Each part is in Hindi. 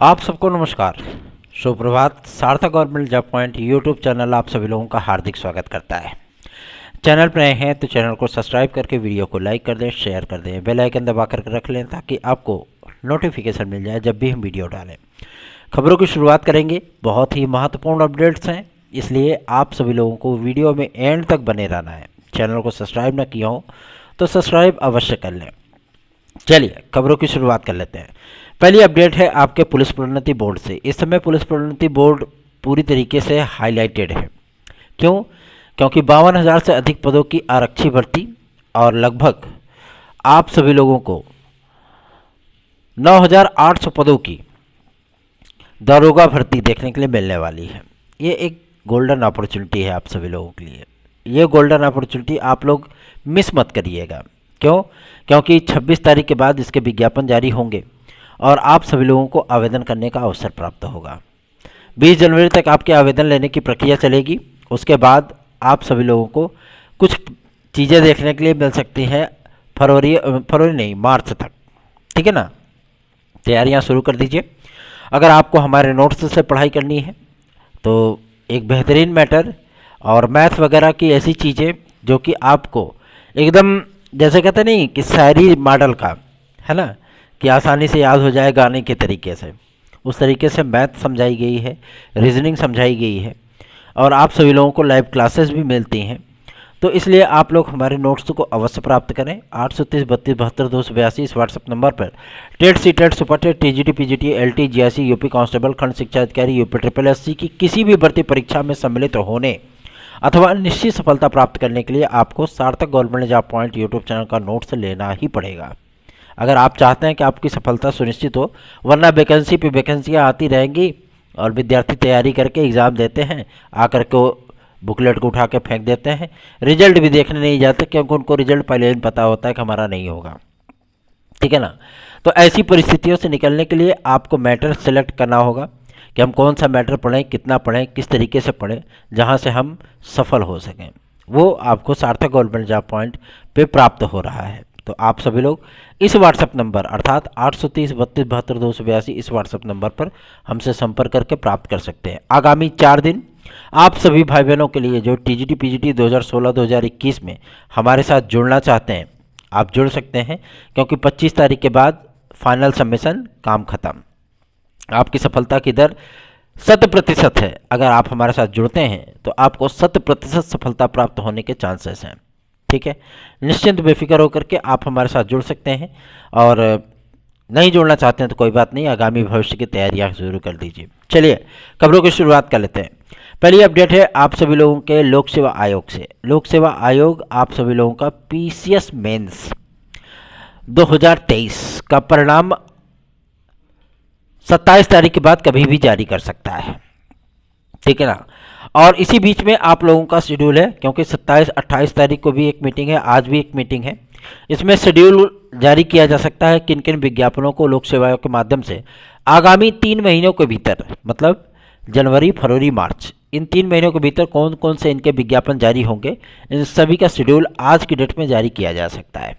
आप सबको नमस्कार, सुप्रभात। सार्थक government job point YouTube channel आप सभी लोगों का हार्दिक स्वागत करता है। चैनल पर नए हैं तो चैनल को सब्सक्राइब करके वीडियो को लाइक कर दें, शेयर कर दें, बेल आइकन दबा कर रख लें ताकि आपको नोटिफिकेशन मिल जाए जब भी हम वीडियो डालें। खबरों की शुरुआत करेंगे। बहुत ही महत्वपूर्ण अपडेट्स हैं, इसलिए आप सभी लोगों को वीडियो में एंड तक बने रहना है। चैनल को सब्सक्राइब ना किया हो तो सब्सक्राइब अवश्य कर लें। चलिए खबरों की शुरुआत कर लेते हैं। पहली अपडेट है आपके पुलिस प्रोन्नति बोर्ड से। इस समय पुलिस प्रोन्नति बोर्ड पूरी तरीके से हाईलाइटेड है। क्यों? क्योंकि 52,000 से अधिक पदों की आरक्षी भर्ती और लगभग आप सभी लोगों को 9,800 पदों की दारोगा भर्ती देखने के लिए मिलने वाली है। ये एक गोल्डन अपॉर्चुनिटी है आप सभी लोगों के लिए। ये गोल्डन अपॉर्चुनिटी आप लोग मिस मत करिएगा। क्यों? क्योंकि 26 तारीख के बाद इसके विज्ञापन जारी होंगे और आप सभी लोगों को आवेदन करने का अवसर प्राप्त होगा। 20 जनवरी तक आपके आवेदन लेने की प्रक्रिया चलेगी। उसके बाद आप सभी लोगों को कुछ चीज़ें देखने के लिए मिल सकती हैं फरवरी नहीं, मार्च तक। ठीक है ना? तैयारियां शुरू कर दीजिए। अगर आपको हमारे नोट्स से पढ़ाई करनी है तो एक बेहतरीन मैटर और मैथ वगैरह की ऐसी चीज़ें जो कि आपको एकदम जैसे कहते नहीं कि शायरी मॉडल का है ना, कि आसानी से याद हो जाए गाने के तरीके से, उस तरीके से मैथ समझाई गई है, रीजनिंग समझाई गई है और आप सभी लोगों को लाइव क्लासेस भी मिलती हैं। तो इसलिए आप लोग हमारे नोट्स को अवश्य प्राप्त करें। 830-32-72-282 इस व्हाट्सएप नंबर पर TET C TET super TET TGT PGT LT GIC UP constable खंड शिक्षा अधिकारी यूपी ट्रिपल एससी की किसी भी भर्ती परीक्षा में सम्मिलित होने अथवा निश्चित सफलता प्राप्त करने के लिए आपको सार्थक government job point YouTube channel का नोट्स लेना ही पड़ेगा। अगर आप चाहते हैं कि आपकी सफलता सुनिश्चित हो, वरना वैकेंसी पे वैकेंसियाँ आती रहेंगी और विद्यार्थी तैयारी करके एग्ज़ाम देते हैं, आकर के बुकलेट को उठा के फेंक देते हैं, रिजल्ट भी देखने नहीं जाते क्योंकि उनको रिजल्ट पहले ही पता होता है कि हमारा नहीं होगा। ठीक है ना? तो ऐसी परिस्थितियों से निकलने के लिए आपको मैटर सेलेक्ट करना होगा कि हम कौन सा मैटर पढ़ें, कितना पढ़ें, किस तरीके से पढ़ें जहाँ से हम सफल हो सकें। वो आपको सार्थक गवर्नमेंट जॉब पॉइंट पे प्राप्त हो रहा है। तो आप सभी लोग इस व्हाट्सएप नंबर अर्थात 830-32-72-282 इस व्हाट्सएप नंबर पर हमसे संपर्क करके प्राप्त कर सकते हैं। आगामी 4 दिन आप सभी भाई बहनों के लिए जो टीजीटी पीजीटी 2016-2021 में हमारे साथ जुड़ना चाहते हैं, आप जुड़ सकते हैं क्योंकि 25 तारीख के बाद फाइनल सबमिशन, काम खत्म। आपकी सफलता की दर 100% है। अगर आप हमारे साथ जुड़ते हैं तो आपको 100% सफलता प्राप्त होने के चांसेस हैं। ठीक है? निश्चिंत बेफिक्र होकर के आप हमारे साथ जुड़ सकते हैं और नहीं जुड़ना चाहते हैं तो कोई बात नहीं, आगामी भविष्य की तैयारियां शुरू कर दीजिए। चलिए खबरों की शुरुआत कर लेते हैं। पहली अपडेट है आप सभी लोगों के लोक सेवा आयोग से। लोक सेवा आयोग आप सभी लोगों का पीसीएस मेंस 2023 का परिणाम 27 तारीख के बाद कभी भी जारी कर सकता है। ठीक है ना? और इसी बीच में आप लोगों का शेड्यूल है, क्योंकि 27-28 तारीख को भी एक मीटिंग है, आज भी एक मीटिंग है। इसमें शेड्यूल जारी किया जा सकता है किन किन विज्ञापनों को लोक सेवा आयोग के माध्यम से आगामी 3 महीनों के भीतर, मतलब जनवरी, फरवरी, मार्च, इन 3 महीनों के भीतर कौन कौन से इनके विज्ञापन जारी होंगे, इन सभी का शेड्यूल आज की डेट में जारी किया जा सकता है।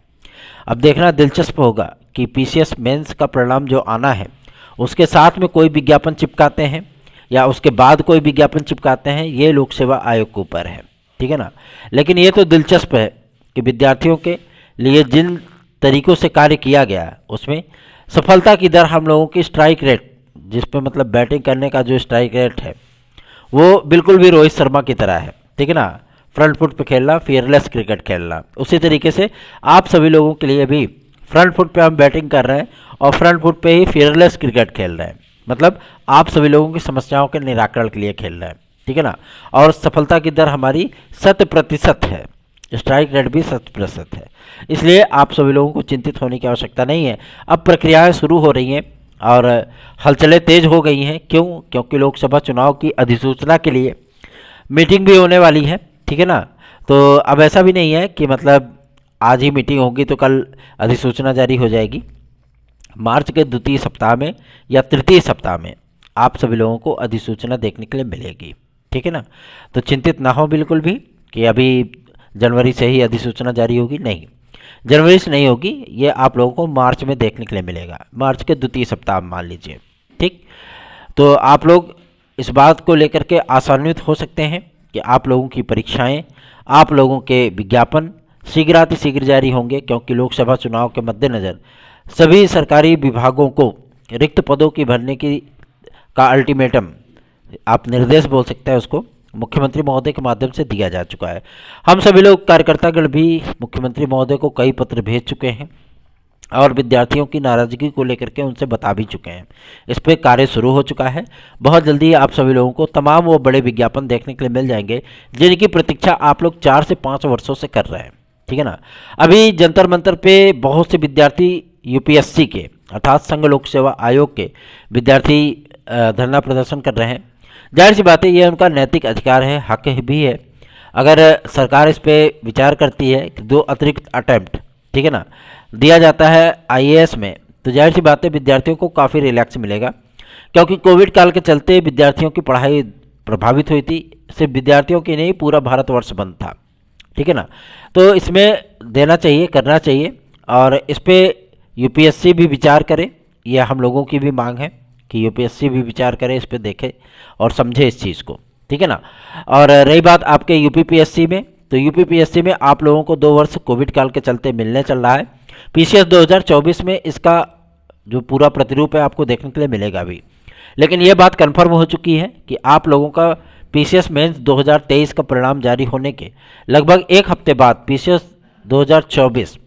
अब देखना दिलचस्प होगा कि पीसीएस मेंस का परिणाम जो आना है उसके साथ में कोई विज्ञापन चिपकाते हैं या उसके बाद कोई विज्ञापन चिपकाते हैं, ये लोक सेवा आयोग के ऊपर है। ठीक है ना? लेकिन ये तो दिलचस्प है कि विद्यार्थियों के लिए जिन तरीकों से कार्य किया गया उसमें सफलता की दर, हम लोगों की स्ट्राइक रेट, जिस पे मतलब बैटिंग करने का जो स्ट्राइक रेट है वो बिल्कुल भी रोहित शर्मा की तरह है। ठीक है ना? फ्रंट फुट पे खेलना, फियरलेस क्रिकेट खेलना। उसी तरीके से आप सभी लोगों के लिए भी फ्रंट फुट पे हम बैटिंग कर रहे हैं और फ्रंट फुट पे ही फियरलेस क्रिकेट खेल रहे हैं, मतलब आप सभी लोगों की समस्याओं के निराकरण के लिए खेल रहे हैं। ठीक है ना? और सफलता की दर हमारी 100% है, स्ट्राइक रेट भी 100% है। इसलिए आप सभी लोगों को चिंतित होने की आवश्यकता नहीं है। अब प्रक्रियाएं शुरू हो रही हैं और हलचलें तेज हो गई हैं। क्यों? क्योंकि लोकसभा चुनाव की अधिसूचना के लिए मीटिंग भी होने वाली है। ठीक है ना? तो अब ऐसा भी नहीं है कि मतलब आज ही मीटिंग होगी तो कल अधिसूचना जारी हो जाएगी। मार्च के द्वितीय सप्ताह में या तृतीय सप्ताह में आप सभी लोगों को अधिसूचना देखने के लिए मिलेगी। ठीक है ना? तो चिंतित ना हो बिल्कुल भी कि अभी जनवरी से ही अधिसूचना जारी होगी, नहीं, जनवरी से नहीं होगी। ये आप लोगों को मार्च में देखने के लिए मिलेगा, मार्च के द्वितीय सप्ताह मान लीजिए। ठीक। तो आप लोग इस बात को लेकर के आशान्वित हो सकते हैं कि आप लोगों की परीक्षाएं, आप लोगों के विज्ञापन शीघ्र जारी होंगे, क्योंकि लोकसभा चुनाव के मद्देनज़र सभी सरकारी विभागों को रिक्त पदों की भरने की का अल्टीमेटम, आप निर्देश बोल सकते हैं उसको, मुख्यमंत्री महोदय के माध्यम से दिया जा चुका है। हम सभी लोग कार्यकर्तागण भी मुख्यमंत्री महोदय को कई पत्र भेज चुके हैं और विद्यार्थियों की नाराजगी को लेकर के उनसे बता भी चुके हैं। इस पर कार्य शुरू हो चुका है। बहुत जल्दी आप सभी लोगों को तमाम वो बड़े विज्ञापन देखने के लिए मिल जाएंगे जिनकी प्रतीक्षा आप लोग 4 से 5 वर्षों से कर रहे हैं, ठीक है ना। अभी जंतर मंतर पे बहुत से विद्यार्थी यूपीएससी के अर्थात संघ लोक सेवा आयोग के विद्यार्थी धरना प्रदर्शन कर रहे हैं। जाहिर सी बात है, ये उनका नैतिक अधिकार है, हक भी है। अगर सरकार इस पर विचार करती है कि 2 अतिरिक्त अटैम्प्ट, ठीक है ना, दिया जाता है आईएएस में, तो जाहिर सी बात है विद्यार्थियों को काफ़ी रिलैक्स मिलेगा, क्योंकि कोविड काल के चलते विद्यार्थियों की पढ़ाई प्रभावित हुई थी। सिर्फ विद्यार्थियों की नहीं, पूरा भारतवर्ष बंद था, ठीक है ना। तो इसमें देना चाहिए, करना चाहिए, और इस पर यूपीएससी भी विचार करे। यह हम लोगों की भी मांग है कि यूपीएससी भी विचार करे, इस पर देखे और समझे इस चीज़ को, ठीक है ना। और रही बात आपके यूपीपीएससी में, तो यूपीपीएससी में आप लोगों को 2 वर्ष कोविड काल के चलते मिलने चल रहा है। पीसीएस 2024 में इसका जो पूरा प्रतिरूप है आपको देखने के लिए मिलेगा भी। लेकिन ये बात कंफर्म हो चुकी है कि आप लोगों का पीसीएस मेंस 2023 का परिणाम जारी होने के लगभग 1 हफ्ते बाद पीसीएस 2024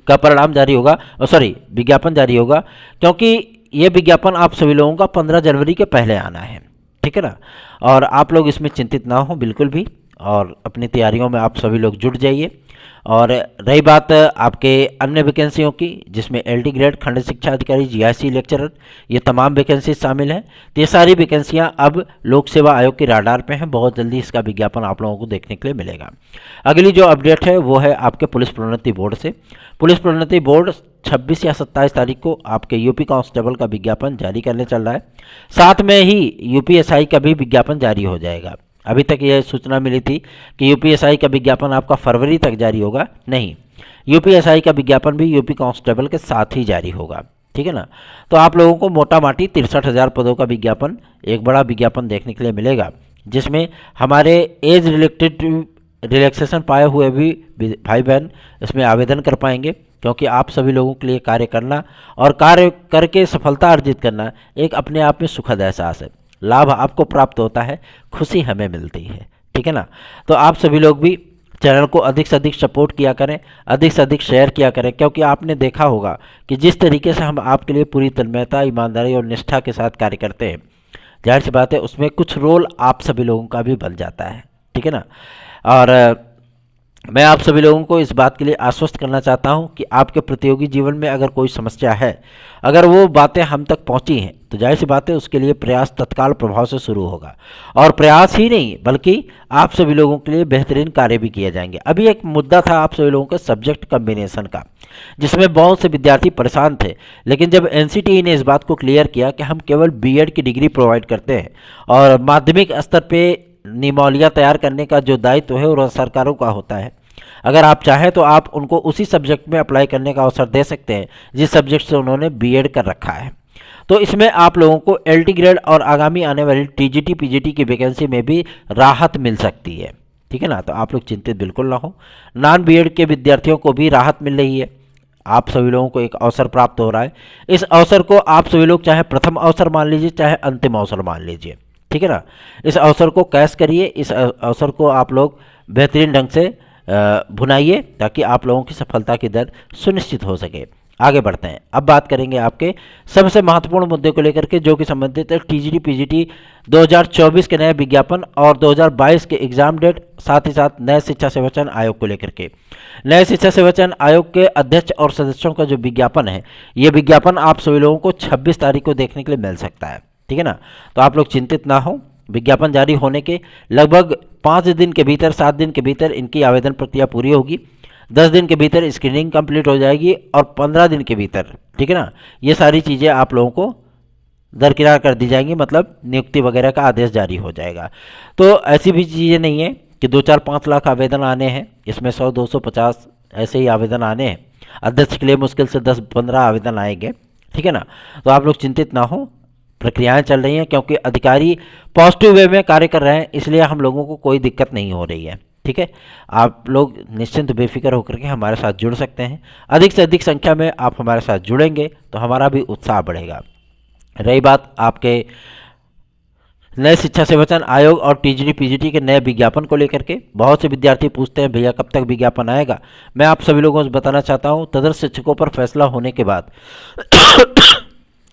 का परिणाम जारी होगा, विज्ञापन जारी होगा, क्योंकि ये विज्ञापन आप सभी लोगों का 15 जनवरी के पहले आना है, ठीक है ना। और आप लोग इसमें चिंतित ना हो बिल्कुल भी, और अपनी तैयारियों में आप सभी लोग जुट जाइए। और रही बात आपके अन्य वैकेंसियों की, जिसमें एलटी ग्रेड, खंड शिक्षा अधिकारी, जीआईसी लेक्चरर, ये तमाम वैकेंसी शामिल हैं। तो ये सारी वैकेंसियां अब लोक सेवा आयोग के राडार पे हैं। बहुत जल्दी इसका विज्ञापन आप लोगों को देखने के लिए मिलेगा। अगली जो अपडेट है वो है आपके पुलिस प्रोन्नति बोर्ड से। पुलिस प्रोन्नति बोर्ड 26 या 27 तारीख को आपके यूपी कांस्टेबल का विज्ञापन जारी करने चल रहा है। साथ में ही यूपीएसआई का भी विज्ञापन जारी हो जाएगा। अभी तक यह सूचना मिली थी कि यूपीएसआई का विज्ञापन आपका फरवरी तक जारी होगा, नहीं, यूपीएसआई का विज्ञापन भी यूपी कांस्टेबल के साथ ही जारी होगा, ठीक है ना। तो आप लोगों को मोटा माटी 63,000 पदों का विज्ञापन, एक बड़ा विज्ञापन देखने के लिए मिलेगा, जिसमें हमारे एज रिलेटेड रिलैक्सेशन पाए हुए भी भाई बहन इसमें आवेदन कर पाएंगे, क्योंकि आप सभी लोगों के लिए कार्य करना और कार्य करके सफलता अर्जित करना एक अपने आप में सुखद एहसास है। लाभ आपको प्राप्त होता है, खुशी हमें मिलती है, ठीक है ना। तो आप सभी लोग भी चैनल को अधिक से अधिक सपोर्ट किया करें, अधिक से अधिक शेयर किया करें, क्योंकि आपने देखा होगा कि जिस तरीके से हम आपके लिए पूरी तन्मयता, ईमानदारी और निष्ठा के साथ कार्य करते हैं, जाहिर सी बात है उसमें कुछ रोल आप सभी लोगों का भी बन जाता है, ठीक है ना। और मैं आप सभी लोगों को इस बात के लिए आश्वस्त करना चाहता हूं कि आपके प्रतियोगी जीवन में अगर कोई समस्या है, अगर वो बातें हम तक पहुंची हैं, तो जाहिर सी बात है उसके लिए प्रयास तत्काल प्रभाव से शुरू होगा, और प्रयास ही नहीं बल्कि आप सभी लोगों के लिए बेहतरीन कार्य भी किए जाएंगे। अभी एक मुद्दा था आप सभी लोगों के सब्जेक्ट कम्बिनेशन का, जिसमें बहुत से विद्यार्थी परेशान थे, लेकिन जब एनसीटीई ने इस बात को क्लियर किया कि हम केवल बीएड की डिग्री प्रोवाइड करते हैं और माध्यमिक स्तर पर नियमावलियाँ तैयार करने का जो दायित्व है वो सरकारों का होता है, अगर आप चाहें तो आप उनको उसी सब्जेक्ट में अप्लाई करने का अवसर दे सकते हैं जिस सब्जेक्ट से उन्होंने बीएड कर रखा है। तो इसमें आप लोगों को एलटी ग्रेड और आगामी आने वाली टीजीटी पीजीटी की वैकेंसी में भी राहत मिल सकती है, ठीक है ना। तो आप लोग चिंतित बिल्कुल ना हो। नॉन बीएड के विद्यार्थियों को भी राहत मिल रही है, आप सभी लोगों को एक अवसर प्राप्त हो रहा है। इस अवसर को आप सभी लोग चाहे प्रथम अवसर मान लीजिए, चाहे अंतिम अवसर मान लीजिए, ठीक है ना। इस अवसर को कैश करिए, इस अवसर को आप लोग बेहतरीन ढंग से भुनाइए, ताकि आप लोगों की सफलता की दर सुनिश्चित हो सके। आगे बढ़ते हैं, अब बात करेंगे आपके सबसे महत्वपूर्ण मुद्दे को लेकर के, जो कि संबंधित है टीजीटी पीजीटी 2024 के नए विज्ञापन और 2022 के एग्जाम डेट, साथ ही साथ नए शिक्षा सेवा चयन आयोग को लेकर के। नए शिक्षा सेवा चयन आयोग के अध्यक्ष और सदस्यों का जो विज्ञापन है, ये विज्ञापन आप सभी लोगों को 26 तारीख को देखने के लिए मिल सकता है, ठीक है ना। तो आप लोग चिंतित ना हो, विज्ञापन जारी होने के लगभग 5 दिन के भीतर, 7 दिन के भीतर इनकी आवेदन प्रक्रिया पूरी होगी, 10 दिन के भीतर स्क्रीनिंग कंप्लीट हो जाएगी और 15 दिन के भीतर, ठीक है ना, ये सारी चीज़ें आप लोगों को दरकिनार कर दी जाएंगी, मतलब नियुक्ति वगैरह का आदेश जारी हो जाएगा। तो ऐसी भी चीज़ें नहीं है कि 2-4-5 लाख आवेदन आने हैं, इसमें 100-250 ऐसे ही आवेदन आने हैं। अध्यक्ष के लिए मुश्किल से 10-15 आवेदन आएंगे, ठीक है ना। तो आप लोग चिंतित ना हो, प्रक्रियाएं चल रही हैं, क्योंकि अधिकारी पॉजिटिव वे में कार्य कर रहे हैं, इसलिए हम लोगों को कोई दिक्कत नहीं हो रही है। ठीक है, आप लोग निश्चिंत बेफिक्र होकर के हमारे साथ जुड़ सकते हैं। अधिक से अधिक संख्या में आप हमारे साथ जुड़ेंगे तो हमारा भी उत्साह बढ़ेगा। रही बात आपके नए शिक्षा सेवाचयन आयोग और टीजीटी पीजीटी के नए विज्ञापन को लेकर के, बहुत से विद्यार्थी पूछते हैं भैया कब तक विज्ञापन आएगा। मैं आप सभी लोगों को बताना चाहता हूं, तदर्थ शिक्षकों पर फैसला होने के बाद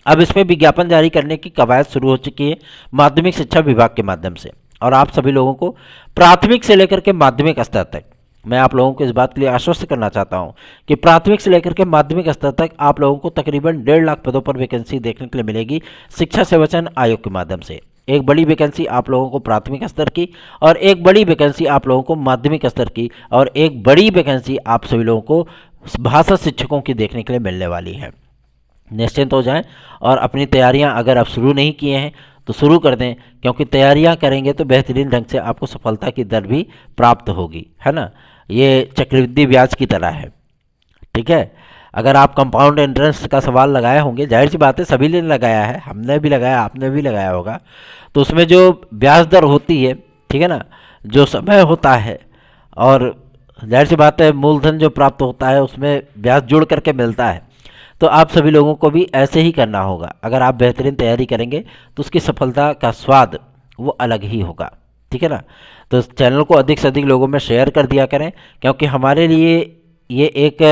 अब इसमें विज्ञापन जारी करने की कवायद शुरू हो चुकी है माध्यमिक शिक्षा विभाग के माध्यम से। और आप सभी लोगों को प्राथमिक से लेकर के माध्यमिक स्तर तक, मैं आप लोगों को इस बात के लिए आश्वस्त करना चाहता हूं कि प्राथमिक से लेकर के माध्यमिक स्तर तक आप लोगों को तकरीबन 1.5 लाख पदों पर वैकेंसी देखने के लिए मिलेगी शिक्षा सेवाचयन आयोग के माध्यम से। एक बड़ी वैकेंसी आप लोगों को प्राथमिक स्तर की, और एक बड़ी वैकेंसी आप लोगों को माध्यमिक स्तर की, और एक बड़ी वैकेंसी आप सभी लोगों को भाषा शिक्षकों की देखने के लिए मिलने वाली है। निश्चिंत हो जाएं और अपनी तैयारियां अगर आप शुरू नहीं किए हैं तो शुरू कर दें, क्योंकि तैयारियां करेंगे तो बेहतरीन ढंग से आपको सफलता की दर भी प्राप्त होगी, है ना। ये चक्रवृद्धि ब्याज की तरह है। ठीक है, अगर आप कंपाउंड इंटरेस्ट का सवाल लगाए होंगे, जाहिर सी बात है सभी ने लगाया है, हमने भी लगाया, आपने भी लगाया होगा, तो उसमें जो ब्याज दर होती है, ठीक है ना, जो समय होता है, और जाहिर सी बात है मूलधन जो प्राप्त होता है उसमें ब्याज जुड़ करके मिलता है। तो आप सभी लोगों को भी ऐसे ही करना होगा। अगर आप बेहतरीन तैयारी करेंगे तो उसकी सफलता का स्वाद वो अलग ही होगा। ठीक है ना, तो इस चैनल को अधिक से अधिक लोगों में शेयर कर दिया करें, क्योंकि हमारे लिए ये एक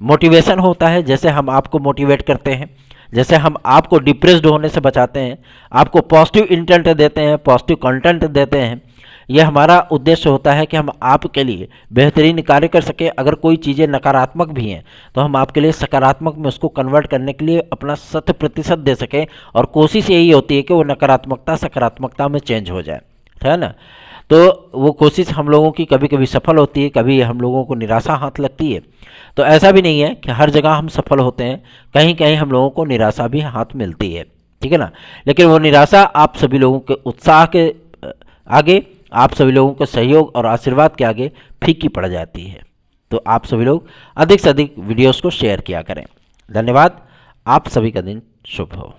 मोटिवेशन होता है। जैसे हम आपको मोटिवेट करते हैं, जैसे हम आपको डिप्रेस्ड होने से बचाते हैं, आपको पॉजिटिव इंटेंट देते हैं, पॉजिटिव कंटेंट देते हैं, ये हमारा उद्देश्य होता है कि हम आपके लिए बेहतरीन कार्य कर सकें। अगर कोई चीज़ें नकारात्मक भी हैं तो हम आपके लिए सकारात्मक में उसको कन्वर्ट करने के लिए अपना 100% दे सकें, और कोशिश यही होती है कि वो नकारात्मकता सकारात्मकता में चेंज हो जाए, है ना। तो वो कोशिश हम लोगों की कभी कभी सफल होती है, कभी हम लोगों को निराशा हाथ लगती है। तो ऐसा भी नहीं है कि हर जगह हम सफल होते हैं, कहीं कहीं हम लोगों को निराशा भी हाथ मिलती है। ठीक है ना, लेकिन वो निराशा आप सभी लोगों के उत्साह के आगे, आप सभी लोगों के सहयोग और आशीर्वाद के आगे फीकी पड़ जाती है। तो आप सभी लोग अधिक से अधिक वीडियोस को शेयर किया करें। धन्यवाद। आप सभी का दिन शुभ हो।